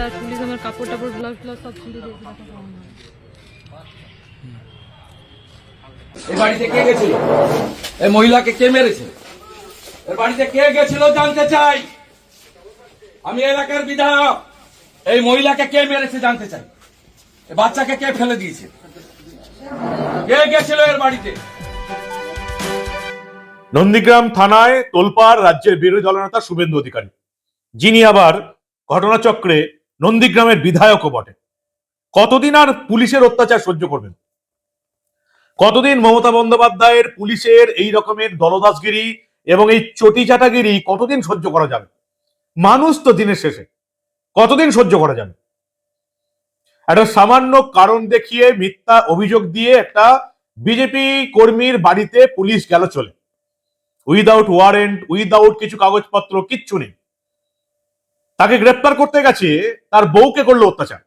আর police আমার কাপড় টাপড় blouse ফ্লাউজ সব খুলে দিয়েছে। এই বাড়িতে কে গেছিল? এই মহিলাকে কে মেরেছে? এর বাড়িতে কে গেছিল জানতে চাই। আমি এলাকার বিধায়ক। এই মহিলাকে কে মেরেছে জানতে চাই। এই বাচ্চাকে কে ফেলে দিয়েছে? কে গেছিল এর বাড়িতে? নন্দীগ্রাম থানায় তোলপাড় রাজ্যের বিরোধী দলনেতা শুভেন্দু অধিকারী, যিনি আবার ঘটনাচক্রে নন্দীগ্রামের বিধায়কও বটে। কতদিন আর পুলিশের অত্যাচার সহ্য করবেন? কতদিন মমতা বন্দ্যোপাধ্যায়ের পুলিশের এই রকমের দলদাসগিরি এবং এই চটিচাটাগিরি কতদিন সহ্য করা যাবে? মানুষ তো দিনের শেষে কতদিন সহ্য করা যাবে? একটা সামান্য কারণ দেখিয়ে মিথ্যা অভিযোগ দিয়ে একটা বিজেপি কর্মীর বাড়িতে পুলিশ গেল চলে, উইদাউট ওয়ারেন্ট, উইদাউট কিছু কাগজপত্র, কিচ্ছু নেই। তাকে গ্রেপ্তার করতে গেছে, তার বউকে করলো অত্যাচার,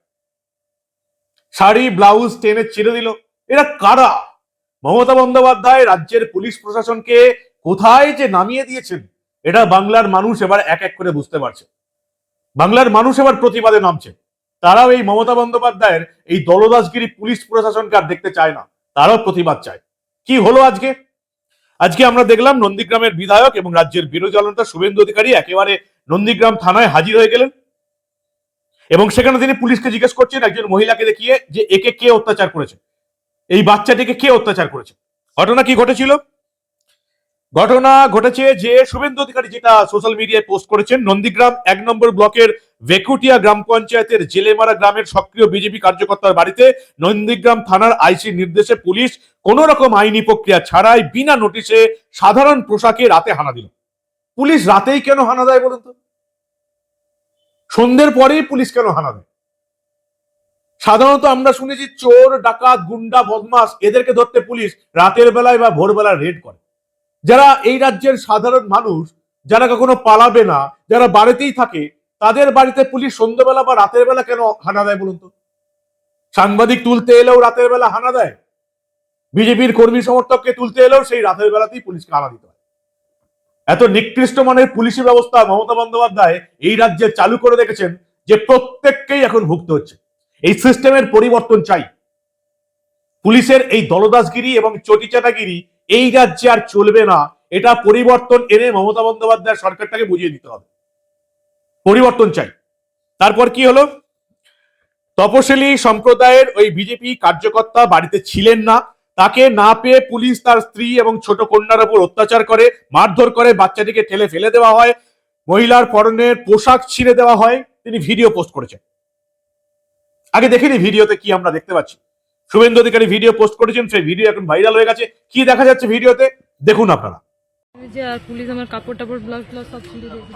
শাড়ি ব্লাউজ টেনে ছিঁড়ে দিল। এরা কারা? মমতা বন্দ্যোপাধ্যায় রাজ্যের পুলিশ প্রশাসনকে কোথায় যে নামিয়ে দিয়েছেন, এটা বাংলার মানুষ এবার এক এক করে বুঝতে পারছে। বাংলার মানুষ এবার প্রতিবাদে নামছে। তারাও এই মমতা বন্দ্যোপাধ্যায়ের এই দলদাসগিরি পুলিশ প্রশাসনকে আর দেখতে চায় না, তারাও প্রতিবাদ চায়। কি হলো আজকে? আজকে আমরা দেখলাম নন্দীগ্রামের বিধায়ক এবং রাজ্যের বিরোধী দলনেতা শুভেন্দু অধিকারী একেবারে নন্দীগ্রাম থানায় হাজির হয়ে গেলেন এবং সেখানে তিনি পুলিশকে জিজ্ঞেস করছেন একজন মহিলাকে দেখিয়ে যে একে কে অত্যাচার করেছে, এই বাচ্চাটিকে কে অত্যাচার করেছে। ঘটনা কি ঘটেছিল? ঘটনা ঘটেছে যে শুভেন্দু অধিকারী যেটা সোশ্যাল মিডিয়ায় পোস্ট করেছেন, নন্দীগ্রাম 1 নম্বর ব্লকের ভেকুটিয়া গ্রাম পঞ্চায়েতের জেলেমারা গ্রামের সক্রিয় বিজেপি কার্যকর্তার বাড়িতে নন্দীগ্রাম থানার আইসির নির্দেশে পুলিশ কোন রকম আইনি প্রক্রিয়া ছাড়াই বিনা নোটিশে সাধারণ পোশাকে রাতে হানা দিল। পুলিশ রাতেই কেন হানা দেয় বলুন তো? সন্ধ্যের পরেই পুলিশ কেন হানা দেয়? সাধারণত আমরা শুনেছি চোর, ডাকাত, গুন্ডা, বদমাস এদেরকে ধরতে পুলিশ রাতের বেলায় বা ভোরবেলা রেড করে। যারা এই রাজ্যের সাধারণ মানুষ, যারা কখনো পালাবে না, যারা বাড়িতেই থাকে, তাদের বাড়িতে পুলিশ সন্ধ্যাবেলা বা রাতের বেলা কেন হানা দেয় বলুন তো? সাংবাদিক তুলতে এলেও রাতের বেলা হানা দেয়, বিজেপির কর্মী সমর্থককে তুলতে এলেও সেই রাতের বেলাতেই পুলিশকে হানা দিতে হয়। এত নিকৃষ্ট মানের পুলিশি ব্যবস্থা মমতা বন্দ্যোপাধ্যায় এই রাজ্যে চালু করে রেখেছেন যে প্রত্যেককেই এখন ভুগতে হচ্ছে। এই সিস্টেমের পরিবর্তন চাই। পুলিশের এই দলদাসগিরি এবং চটিচাটাগিরি এই রাজ্যে আর চলবে না। এটা পরিবর্তন এনে মমতা বন্দ্যোপাধ্যায় সরকারটাকে বুঝিয়ে দিতে হবে, পরিবর্তন চাই। তারপর কি হলো? তপশিলি সম্প্রদায়ের ওই বিজেপি কার্যকর্তা বাড়িতে ছিলেন না, তাকে না পেয়ে পুলিশ তার স্ত্রী এবং ছোট কন্যার উপর অত্যাচার করে, মারধর করে, বাচ্চাটিকে ঠেলে ফেলে দেওয়া হয়, মহিলার পরনের পোশাক ছিঁড়ে দেওয়া হয়। তিনি ভিডিও পোস্ট করেছেন। আগে দেখিনি ভিডিওতে কি আমরা দেখতে পাচ্ছি। শুভেন্দু অধিকারী ভিডিও পোস্ট করেছেন, সেই ভিডিও এখন ভাইরাল হয়ে গেছে। কি দেখা যাচ্ছে ভিডিওতে দেখুন আপনারা। যে আর পুলিশ আমার কাপড় টাপড় ব্লাউজ ফ্লাউজ সব খুলে দিয়েছে।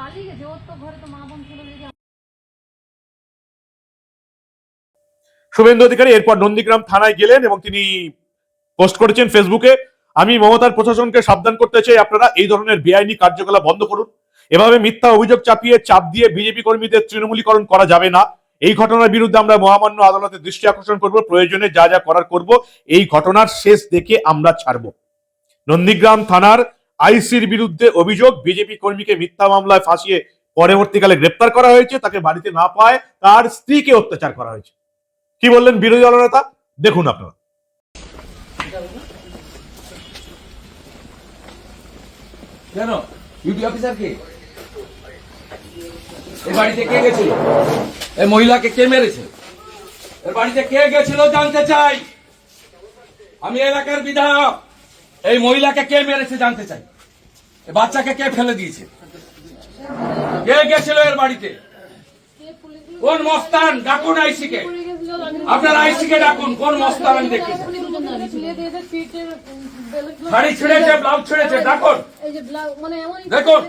পালিয়ে গেছে, ওর তো ঘরে তো মা বোন ছিল। শুভেন্দু অধিকারী এরপর নন্দীগ্রাম থানায় গেলেন এবং তিনি পোস্ট করেছেন ফেসবুকে, আমি মমতার প্রশাসনকে সাবধান করতে চাই, আপনারা এই ধরনের বেআইনি কার্যকলাপ বন্ধ করুন। এভাবে মিথ্যা অভিযোগ চাপিয়ে চাপ দিয়ে বিজেপি কর্মীদের তৃণমূলীকরণ করা যাবে না। এই ঘটনার বিরুদ্ধে আমরা মহামান্য আদালতের দৃষ্টি আকর্ষণ করব, প্রয়োজনে যা যা করার করব। এই ঘটনার শেষ দেখে আমরা ছাড়ব। নন্দীগ্রাম থানার আইসির বিরুদ্ধে অভিযোগ, বিজেপি কর্মীকে মিথ্যা মামলায় ফাঁসিয়ে পরবর্তীকালে গ্রেপ্তার করা হয়েছে, তাকে বাড়িতে না পায় তার স্ত্রীকে অত্যাচার করা হয়েছে। কি বললেন বিরোধী দলনেতা দেখুন আপনারা। কেন ডিউটি অফিসার কে? এই বাড়িতে কে গেছিল? এই মহিলাকে কে মেরেছে? এর বাড়িতে কে গেছিল জানতে চাই। আমি এলাকার বিধায়ক। এই মহিলাকে কে মেরেছে জানতে চাই। এই বাচ্চাকে কে ফেলে দিয়েছে? কে গেছিল এর বাড়িতে? কোন মস্তান? ডাকুন আইসিকে। আপনার আইসিকে ডাকুন। কোন মস্তান আমি দেখি। শাড়ি ছিঁড়েছে, ব্লাউজ ছিঁড়েছে, ডাকুন। দেখুন,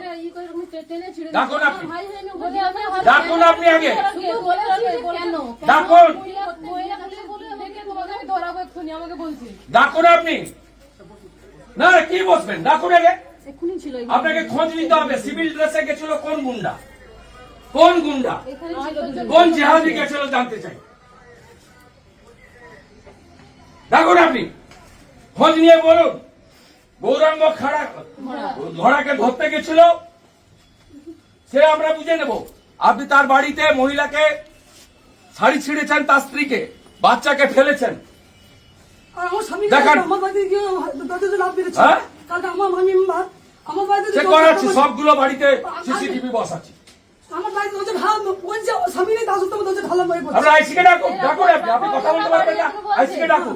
ডাকুন আপনি। ডাকুন আপনি আগে। ডাকুন। ডাকুন আপনি। না কি বসবেন? ডাকুন আগে। আপনাকে খোঁজ নিতে হবে। সিভিল ড্রেসে গেছিল কোন গুন্ডা? কোন গুন্ডা? কোন জিহাদি গেছিল জানতে চাই। ডাকুন আপনি, খোঁজ নিয়ে বলুন। গৌরাঙ্গ ঘোড়াকে ধরতে গেছিল, সে আমরা বুঝে নেব। আপনি তার বাড়িতে মহিলাকে শাড়ি ছিঁড়েছেন, তার স্ত্রীকে, বাচ্চাকে ফেলেছেন। আর আমার স্বামী দেখান। আমার বাড়িতে গিয়ে দরজাতে লাফ মেরেছে। হ্যাঁ? কালকে আমার মেম্বার আমার বাড়িতে সে করাচ্ছি, সবগুলো বাড়িতে সিসিটিভি বসাচ্ছি। আমার বাড়িতে দরজা ঢাল বলছে আমার স্বামী নেই, তার সত্ত্বেও দরজা ঢালা মেরে পড়ছে। আমরা আইসিকে ডাকুন, ডাকুন, আপনি কথা বলতে পারবেন না, আইসিকে ডাকুন,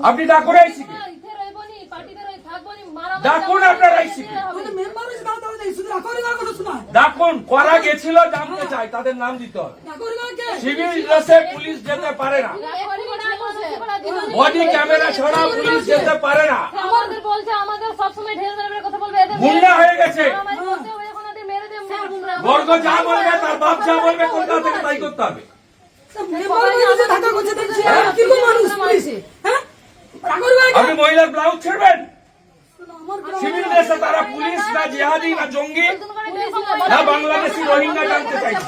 আপনি ডাকুন আইসিকে, ডাকুন আপনার আইসিকে, আমাদের মেম্বার হয়েছে তাও তাও নেই, শুধু রাখরি করার কথা শোনায়। ডাকুন। করা গেছিল জানতে চাই, তাদের নাম দিতে হবে। রাখরি করা কে? সিভিল ড্রেসে পুলিশ যেতে পারে না, বডি ক্যামেরা ছাড়া পুলিশ যেতে পারে না। আমাদের বলছে, আমাদের সবসময় ঢের মেরে কথা বলবে, এদের গুন্ডা হয়ে গেছে। মারামারি করতে হবে, এখন এদের মেরে দিয়ে গুন্ডা। বর্গ যা বলবে, তার বাপ যা বলবে, কলকাতা থেকে তাই করতে হবে। মেম্বার হয়েছে ধাক্কা করছে দেখছি, কিরকম মানুষ পুলিশ, হ্যাঁ? রাখরি করা কে? আপনি মহিলার ব্লাউজ ছেড়বেন? আমার সিভিল ড্রেসে তারা পুলিশ না জিহাদি না জঙ্গি না বাংলাদেশি রোহিঙ্গা জানতে চাইছি।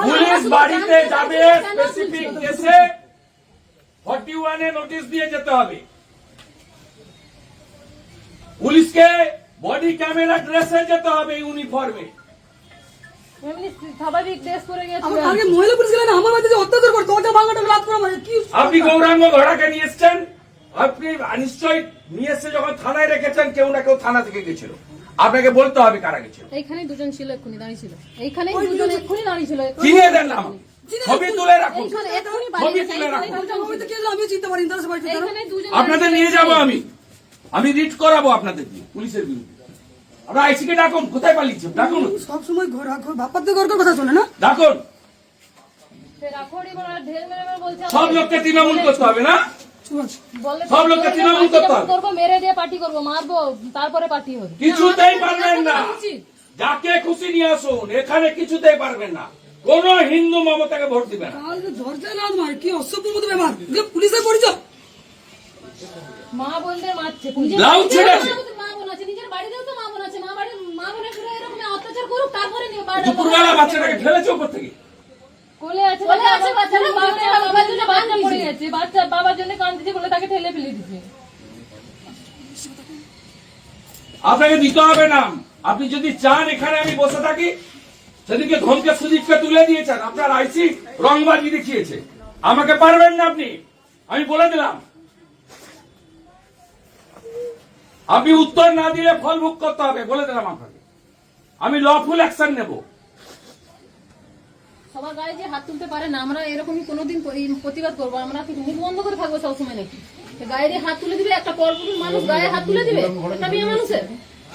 পুলিশ বাড়িতে যাবে, স্পেসিফিক কেসে 41 এ নোটিশ দিয়ে যেতে হবে। পুলিশকে বডি ক্যামেরা ড্রেসে যেতে হবে, ইউনিফর্মে। এমনি স্বাভাবিক ড্রেস পরে গেছে। আমার আগে মহিলা পুলিশ গেলে না, আমার বাড়িতে যে অত্যাচার করতো, ওটা ভাঙাটা লাভ করা মানে কি? আপনি গৌরাঙ্গ ঘোড়াকে নিয়ে এসছেন, আপনি নিশ্চয়ই নিয়ে এসে যখন থানায় রেখেছেন, কেউ না কেউ থানা থেকে গেছিল, আপনাকে বলতে হবে কারা গেছিল। এইখানে দুজন ছিল, এক্ষুনি দাঁড়িয়ে ছিল, এইখানে দুজন এক্ষুনি দাঁড়িয়ে ছিল। চিনিয়ে দেন নাম, ছবি তুলে রাখুন, এইখানে এক্ষুনি ছবি বাড়িয়ে তুলে রাখুন। আমার বাড়িতে কে যেন আমিও চিনতে পারি না, তারা সবাই চিনতে পারে। এইখানে দুজন আপনাদের নিয়ে যাব, আমি রিট করাবো আপনাদের দিয়ে পুলিশের বিরুদ্ধে। আমরা আইসিকে ডাকুন, কোথায় পালিয়েছে ডাকুন, সবসময় ঘর ভাপাতে ঘর কথা শোনে না। ডাকুন। সে রাখড়ি বলে ঢের মেরে মেরে বলছে, সব লোককে তৃণমূল করতে হবে না, বলে সব লোককে তৃণমূল করতে হবে। করবো, মেরে দিয়ে পার্টি করবো, মারবো, তারপরে পার্টি হবে। কিছুতেই পারবেন না, যাকে খুশি নিয়ে আসুন, এখানে কিছুতেই পারবেন না। কোন হিন্দু মমতাকে ভোট দিবে না। কালকে দরজায় লাথ মারে, কি অসভ্য মতো ব্যাপার। এগুলো পুলিশের পরিচয়। মা বলতে মারছে, ব্লাউজ ছেড়েছে, মা বোন আছে, নিজের বাড়িতেও তো মা বোন আছে, মা বোনের উপরে এরকম অত্যাচার করুক, তারপরে নিয়ে বাড়ি দুপুরবেলা বাচ্চাটাকে ফেলেছে উপর থেকে। কোলে আছে, বাচ্চারা বাবার জন্য বাচ্চা পড়ে গেছে, বাচ্চা বাবার জন্য কাঁদছে বলে তাকে ঠেলে ফেলে দিচ্ছে। আপনাকে দিতে হবে নাম। আপনি যদি চান এখানে আমি বসে থাকি, সেদিকে ধমকে সুদীপকে তুলে দিয়েছেন, আপনার আইসি রংবাজি দেখিয়েছে, আমাকে পারবেন না আপনি, আমি বলে দিলাম। আপনি উত্তর না দিলে ফল ভোগ করতে হবে, বলে দিলাম আপনাকে। আমি লফুল অ্যাকশন নেব। সবার গায়ে যে হাত তুলতে পারে না, আমরা এরকমই কোনোদিন প্রতিবাদ করবো, আমরা কি মুখ বন্ধ করে থাকবো সবসময় নাকি? গায়ে দিয়ে হাত তুলে দিবে, একটা পরপুরুষ মানুষ গায়ে হাত তুলে দিবে, একটা মেয়ে মানুষের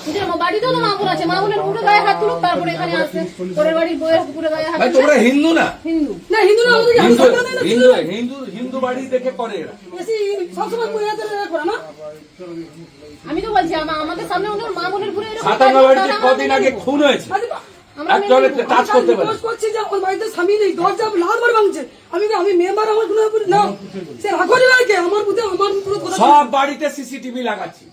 নিজের বাড়িতেও তো মা বোন আছে, মা বোনের উপরে গায়ে হাত তুলুক, তারপরে এখানে আসে পরের বাড়ির বইয়ের উপরে গায়ে হাত ভাই তুলবে। তোমরা হিন্দু না? হিন্দু না হিন্দু না, আমাদের হিন্দু হিন্দু না, হিন্দু হিন্দু হিন্দু বাড়ি দেখে করে এরা। বেশি সবসময় মহিলাদের করে না। আমি তো বলছি আমাদের সামনে ওনার মা বোনের উপরে এরকম 57 বাড়িতে কদিন আগে খুন হয়েছে, একজনের টাচ করতে পারে। দোষ করছি যে আমার বাড়িতে স্বামী নেই, দরজা লাথ মারে ভাঙছে। আমি মেম্বার, আমার কোনো না, সে রাখরি করা কে? আমার বুঝে আমার পুরো কথা। সব বাড়িতে সিসিটিভি লাগাচ্ছি,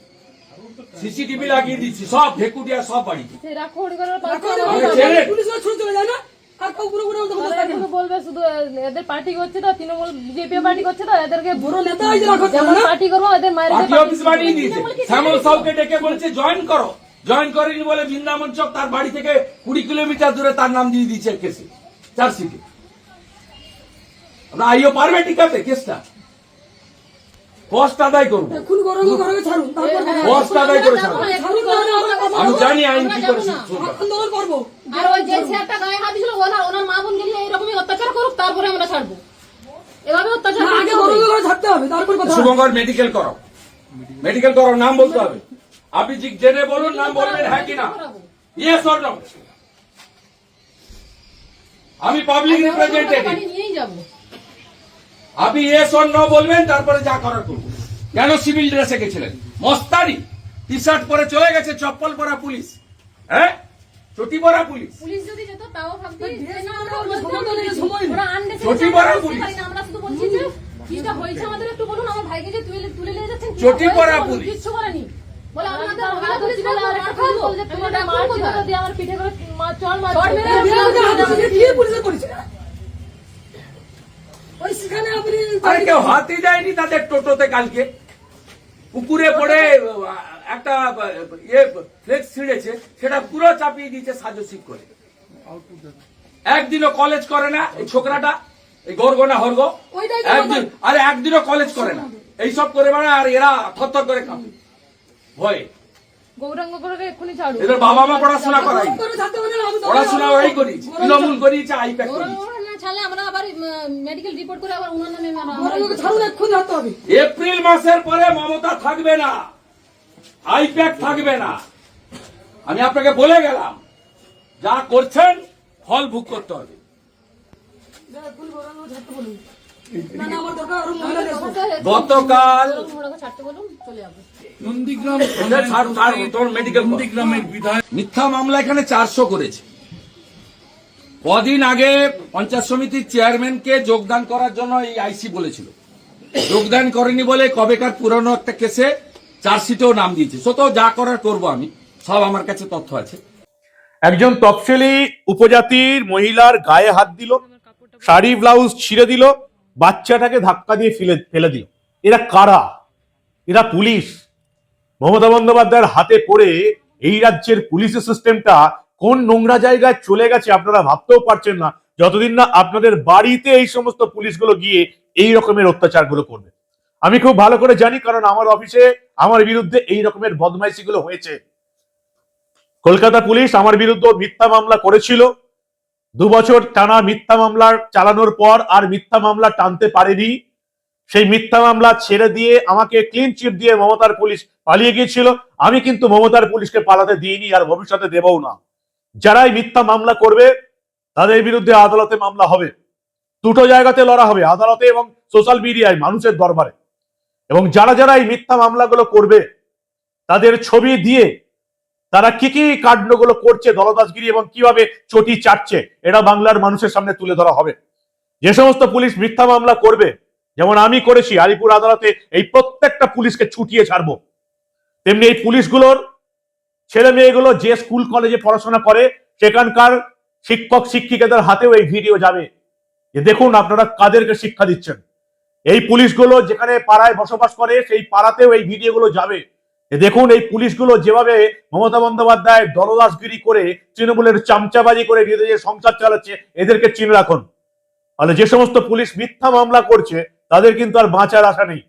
সিসিটিভি লাগিয়ে দিচ্ছি, সব ভেকুটিয়া সব বাড়িতে। সে রাখড়ি করার রাখরি পাশে করা ছেড়ে। পুলিশরা ছুটে চলে যায় না, আর কেউ পুরো পুরো তাহলে এখনো বলবে শুধু এদের পার্টি করছে তো, তৃণমূল বিজেপি পার্টি করছে তো, এদেরকে বড় নেতা এই যে রাখরি যেমন পার্টি করবো, এদের মায়ের পার্টি অফিস বানিয়ে দিয়েছে, শ্যামল সাউকে ডেকে বলছে জয়েন করো, জয়েন করেনি বলে বৃন্দাবন চক তার বাড়ি থেকে 20 কিলোমিটার দূরে তার নাম দিয়ে দিয়েছে কেসে, চার্জশিটে। আমরা আইও পারবে ঠিক আছে কেসটা, কষ্ট আদায় করবো, খুন গরম গরমে ছাড়ুন, তারপর কষ্ট আদায় করে ছাড়বো। ছাড়ুন, তাহলে আমি জানি আইন কি করে আন্দোলন করবো। আর ওই যে ছেলেটা গায়ে হাত দিয়েছিল, ওনার মা বোন গেলে এইরকমই অত্যাচার করুক, তারপরে আমরা ছাড়বো। এভাবে অত্যাচার না, আগে করতে হবে। গরম করে ছাড়তে হবে, তারপর কথা। শুভঙ্কর মেডিকেল করো, মেডিকেল করো, নাম বলতে হবে। আপনি জেনে বলুন, নাম বলবেন হ্যাঁ কি না, ইয়েস অর নো। আমি পাবলিক রিপ্রেজেন্টেটিভ, বাড়ি নিয়েই যাবো। আপনি ইয়েস অর নো বলবেন, তারপরে যা করার করবো। কেন সিভিল ড্রেসে গেছিলেন? মস্তানি, টি শার্ট পরে চলে গেছে, চপ্পল পরা পুলিশ, হ্যাঁ চটি পরা পুলিশ। পুলিশ যদি যেত তাও ভাবছি ড্রেস যে না, পরা আমরা পুলিশ, বলতাম সময় না, সময় নেই। ওরা আনডেসে চটি গেছে, পরা আমরা পুলিশ। বুঝতে পারি না, আমরা শুধু বলছি যে কিটা হয়েছে আমাদের একটু বলুন, আমার ভাইকে যে তুলে নিয়ে যাচ্ছেন, কি চটি হয়েছে পরা বলুন, পুলিশ। কিচ্ছু করেনি। বলে আমাদের মহিলা পুলিশ বলে আর একটা পুলিশ বলে যে তুমি এটা মারছি তো দিয়ে আমার পিঠে করে চড় মারছে। বিরাট হাতে কি পুলিশের পরিচয়? ওই সেখানে আপনি আরে কেউ হাতই দেয়নি তাদের টোটোতে কালকে, পুকুরে পড়ে একটা ফ্লেক্স ছিঁড়েছে, সেটা পুরো চাপিয়ে দিয়েছে সাজসিক করে। একদিনও কলেজ করে না এই ছোকরাটা, এই গর্গ না হর্গ, ওইটাই তো একদিন আরে একদিনও কলেজ করে না, এইসব করে বেড়ায়। আর এরা থরথর করে কাঁপে ভয়ে। গৌরাঙ্গ করে এক্ষুনি ছাড়ো। এদের বাবা মা পড়াশোনা করাই, করে থাকতে পারে না, আমি তো- পড়াশোনা ওরাই করিয়েছে, তৃণমূল করিয়েছে, আইপ্যাক গৌরাঙ্গ করিয়েছে। করে না ছাড়লে আমরা আবার মেডিকেল রিপোর্ট করে আবার উনার নামে গৌরাঙ্গকে ছাড়ুন, এক্ষুনি ধরতে হবে। এপ্রিল মাসের পরে মমতা থাকবে না, আইপ্যাক থাকবে না। আমি আপনাকে বলে গেলাম, যা করছেন ফল ভোগ করতে হবে। এক্ষুনি গৌরাঙ্গকে ছাড়তে বলুন। না, না, আমার দরকার আরো মহিলা দেখো। গতকাল ছাড়তে বলুন, চলে যাবো। মিথ্যা মামলা এখানে 400 করেছে। কদিন আগে পঞ্চায়েত সমিতির চেয়ারম্যানকে যোগদান করার জন্য এই আইসি বলেছিল, যোগদান করেনি বলে কবেকার পুরানো একটা কেসে চার্জশিটেও নাম দিয়েছে। সো তো যা করার করবো আমি, সব আমার কাছে তথ্য আছে। একজন তফসিলি উপজাতির মহিলার গায়ে হাত দিল, শাড়ি ব্লাউজ ছিঁড়ে দিল, বাচ্চাটাকে ধাক্কা দিয়ে ফেলে দিল। এরা কারা? এরা পুলিশ। মমতা বন্দ্যোপাধ্যায়ের হাতে পড়ে এই রাজ্যের পুলিশের সিস্টেমটা কোন নোংরা জায়গায় চলে গেছে আপনারা ভাবতেও পারছেন না, যতদিন না আপনাদের বাড়িতে এই সমস্ত পুলিশগুলো গিয়ে এই রকমের অত্যাচারগুলো করবে। আমি খুব ভালো করে জানি, কারণ আমার অফিসে আমার বিরুদ্ধে এই রকমের বদমাইশিগুলো হয়েছে। কলকাতা পুলিশ আমার বিরুদ্ধে মিথ্যা মামলা করেছিল। 2 বছর টানা মিথ্যা মামলা চালানোর পর আর মিথ্যা মামলা টানতে পারেনি। সেই মিথ্যা মামলা ছেড়ে দিয়ে আমাকে ক্লিন চিট দিয়ে মমতার পুলিশ পালিয়ে গিয়েছিল। আমি কিন্তু মমতার পুলিশকে পালাতে দিইনি, আর ভবিষ্যতে দেবও না। যারাই মিথ্যা মামলা করবে তাদের বিরুদ্ধে আদালতে মামলা হবে। দুটো জায়গাতে লড়া হবে, আদালতে এবং সোশ্যাল মিডিয়ায়, মানুষের দরবারে। এবং যারা যারা এই মিথ্যা মামলাগুলো করবে তাদের ছবি দিয়ে তারা কি কি কাণ্ডগুলো করছে, দলদাসগিরি এবং কিভাবে চটি চাটছে, এটা বাংলার মানুষের সামনে তুলে ধরা হবে। যে সমস্ত পুলিশ মিথ্যা মামলা করবে, যেমন আমি করেছি আলিপুর আদালতে, এই প্রত্যেকটা পুলিশকে ছুটিয়ে ছাড়বো। তেমনি এই পুলিশগুলোর ছেলে মেয়েগুলো যে স্কুল কলেজে পড়াশোনা করে সেখানকার শিক্ষক শিক্ষিকাদের হাতেও এই ভিডিও যাবে, যে দেখুন আপনারা কাদেরকে শিক্ষা দিচ্ছেন। এই পুলিশগুলো যেখানে পাড়ায় বসবাস করে সেই পাড়াতেও এই ভিডিওগুলো যাবে, দেখুন এই পুলিশগুলো যেভাবে মমতা বন্দ্যোপাধ্যায় দলদাসগিরি করে তৃণমূলের চামচাবাজি করে নিজেদের সংসার চালাচ্ছে, এদেরকে চিনে রাখুন। তাহলে যে সমস্ত পুলিশ মিথ্যা মামলা করছে তাদের কিন্তু আর বাঁচার আশা নেই।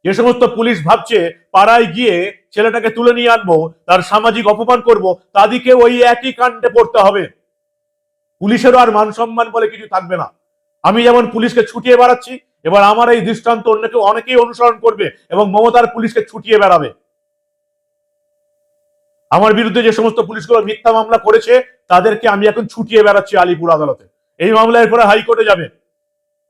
যে সমস্ত পুলিশ ভাবছে পাড়ায় গিয়ে ছেলেটাকে তুলে নিয়ে আনবো, তার সামাজিক অপমান করব, তাদেরকে ওই একই কাণ্ডে পড়তে হবে। পুলিশেরও আর মান সম্মান বলে কিছু থাকবে না। আমি যেমন পুলিশকে ছুটিয়ে বেড়াচ্ছি, এবার আমার এই দৃষ্টান্ত অনেকেই অনুসরণ করবে এবং মমতার পুলিশকে ছুটিয়ে বেড়াবে। আমার বিরুদ্ধে যে সমস্ত পুলিশগুলো মিথ্যা মামলা করেছে তাদেরকে আমি এখন ছুটিয়ে বেড়াচ্ছি আলিপুর আদালতে। এই মামলা এরপরে হাইকোর্টে যাবে।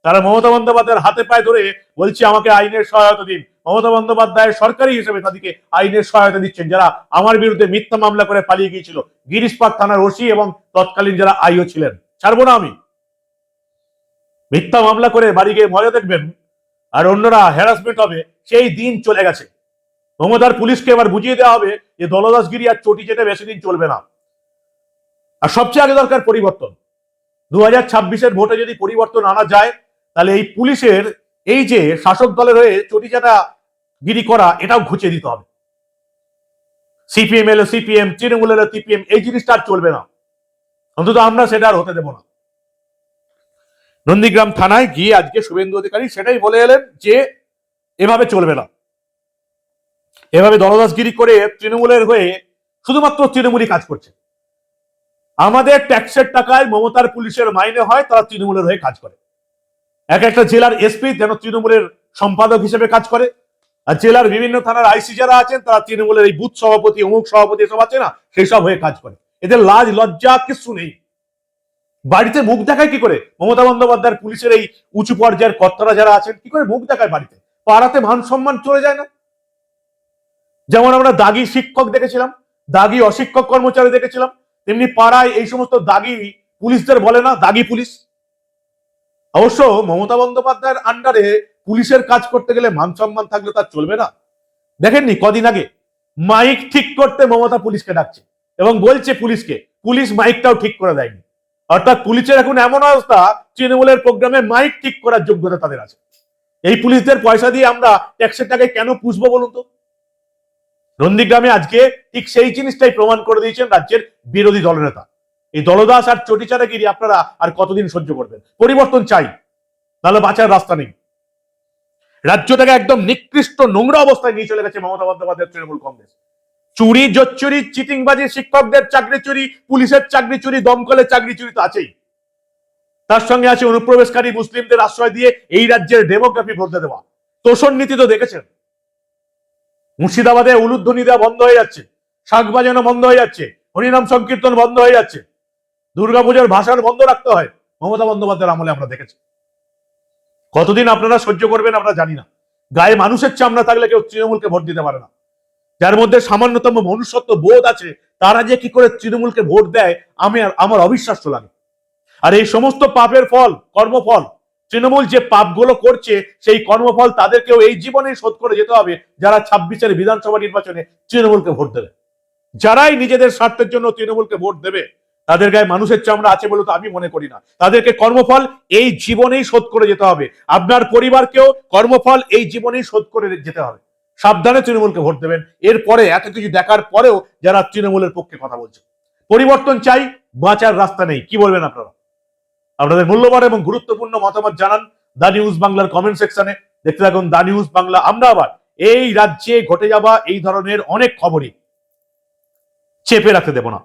তারা মমতা বন্দ্যোপাধ্যায়ের হাতে পায়ে ধরে বলছে আমাকে আইনের সহায়তা দিন। মমতা বন্দ্যোপাধ্যায় সরকারি হিসেবে তাদেরকে আইনের সহায়তা দিচ্ছেন, যারা আমার বিরুদ্ধে মিথ্যা মামলা করে পালিয়ে গিয়েছিল। গিরিশপাট থানার ওসি এবং তৎকালীন যারা আইও ছিলেন, ছাড়বো না আমি। মিথ্যা মামলা করে বাড়ি গিয়ে মজা দেখবেন আর অন্যরা হ্যারাসমেন্ট হবে, সেই দিন চলে গেছে। মমতার পুলিশকে এবার বুঝিয়ে দেওয়া হবে যে দলদাসগিরি আর চটি চেটে বেশি দিন চলবে না। আর সবচেয়ে আগে দরকার পরিবর্তন। 2026-এর ভোটে যদি পরিবর্তন আনা যায়, তাহলে এই পুলিশের এই যে শাসক দলের হয়ে চটিচাটা গিরি করা, এটাও ঘুচিয়ে দিতে হবে। সিপিএম এলো সিপিএম, তৃণমূল এলো সিপিএম, এই জিনিসটা আর চলবে না। অন্তত আমরা সেটা আর হতে দেব না। নন্দীগ্রাম থানায় গিয়ে আজকে শুভেন্দু অধিকারী সেটাই বলে এলেন যে এভাবে চলবে না। এভাবে দলদাসগিরি করে তৃণমূলের হয়ে শুধুমাত্র তৃণমূলই কাজ করছে। আমাদের ট্যাক্সের টাকায় মমতার পুলিশের মাইনে হয়, তারা তৃণমূলের হয়ে কাজ করে। এক একটা জেলার এসপি যেন তৃণমূলের সম্পাদক হিসেবে কাজ করে, আর জেলার বিভিন্ন থানার আইসি যারা আছেন তারা তৃণমূলের এই বুথ সভাপতি, অমুক সভাপতি সব আছে না, সেই সব হয়ে কাজ করে। এদের লাজ লজ্জা কিছু নেই। বাড়িতে মুখ দেখায় কি করে? মমতা বন্দ্যোপাধ্যায়ের পুলিশের এই উঁচু পর্যায়ের কর্তারা যারা আছেন কি করে মুখ দেখায় বাড়িতে? পাড়াতে মান সম্মান চলে যায় না? যেমন আমরা দাগি শিক্ষক দেখেছিলাম, দাগি অশিক্ষক কর্মচারী দেখেছিলাম, তেমনি পাড়ায় এই সমস্ত দাগি পুলিশদের বলে না দাগি পুলিশ। অবশ্য মমতা বন্দ্যোপাধ্যায়ের আন্ডারে পুলিশের কাজ করতে গেলে মান সম্মান থাকলে তার চলবে না। দেখেননি কদিন আগে মাইক ঠিক করতে মমতা পুলিশকে ডাকছে এবং বলছে পুলিশকে, পুলিশ মাইকটাও ঠিক করে দেয়নি। অর্থাৎ পুলিশের এখন এমন অবস্থা, তৃণমূলের প্রোগ্রামে মাইক ঠিক করার যোগ্যতা তাদের আছে। এই পুলিশদের পয়সা দিয়ে আমরা ট্যাক্সের টাকায় কেন পুষবো বলুন তো? নন্দীগ্রামে আজকে ঠিক সেই জিনিসটাই প্রমাণ করে দিয়েছেন রাজ্যের বিরোধী দলনেতা। এই দলদাস আর চটিচারাগিরি আপনারা আর কতদিন সহ্য করবেন? পরিবর্তন চাই, নাহলে বাঁচার রাস্তা নেই। রাজ্যটাকে একদম নিকৃষ্ট নোংরা অবস্থায় নিয়ে চলে গেছে মমতা বন্দ্যোপাধ্যায়ের তৃণমূল কংগ্রেস। চুরি, জোচ্চুরি, চিটিংবাজি, শিক্ষকদের চাকরি চুরি, পুলিশের চাকরি চুরি, দমকলের চাকরি চুরি তো আছেই। তার সঙ্গে আছে অনুপ্রবেশকারী মুসলিমদের আশ্রয় দিয়ে এই রাজ্যের ডেমোগ্রাফি বদলে দেওয়া। তোষণ নীতি তো দেখেছেন। মুর্শিদাবাদে উলুধ্বনি দেওয়া বন্ধ হয়ে যাচ্ছে, শাঁখ বাজানো বন্ধ হয়ে যাচ্ছে, হরিনাম সংকীর্তন বন্ধ হয়ে যাচ্ছে, দুর্গাপূজার ভাষণ বন্ধ রাখতে হয় মমতা বন্দ্যোপাধ্যায়ের আমলে আমরা দেখেছি। কতদিন আপনারা সহ্য করবেন আমরা জানি না। গায়ে মানুষের চামড়া থাকলে কেউ তৃণমূলকে ভোট দিতে পারে না। যার মধ্যে সামান্যতম মনুষ্যত্ব বোধ আছে তারা যে কি করে তৃণমূলকে ভোট দেয় আমার অবিশ্বাস্য লাগে। আর এই সমস্ত পাপের ফল, কর্মফল, তৃণমূল যে পাপগুলো করছে সেই কর্মফল তাদেরকেও এই জীবনে শোধ করে যেতে হবে যারা 26-এর বিধানসভা নির্বাচনে তৃণমূলকে ভোট দেবে। যারাই নিজেদের স্বার্থের জন্য তৃণমূলকে ভোট দেবে তাদের গায়ে মানুষের চামড়া আছে বলে তো আমি মনে করি না। তাদেরকে কর্মফল এই জীবনেই শোধ করে যেতে হবে। আপনার পরিবারকেও কর্মফল এই জীবনেই শোধ করে যেতে হবে। সাবধানে তৃণমূলকে ভোট দেবেন। এরপরে এত কিছু দেখার পরেও যারা তৃণমূলের পক্ষে কথা বলছে, পরিবর্তন চাই, বাঁচার রাস্তা নেই। কি বলবেন আপনারা? আপনাদের মূল্যবান এবং গুরুত্বপূর্ণ মতামত জানান দা নিউজ বাংলার কমেন্ট সেকশনে। দেখতে থাকুন দা নিউজ বাংলা। আমরা আবার এই রাজ্যে ঘটে যাওয়া এই ধরনের অনেক খবরই চেপে রাখতে দেব না।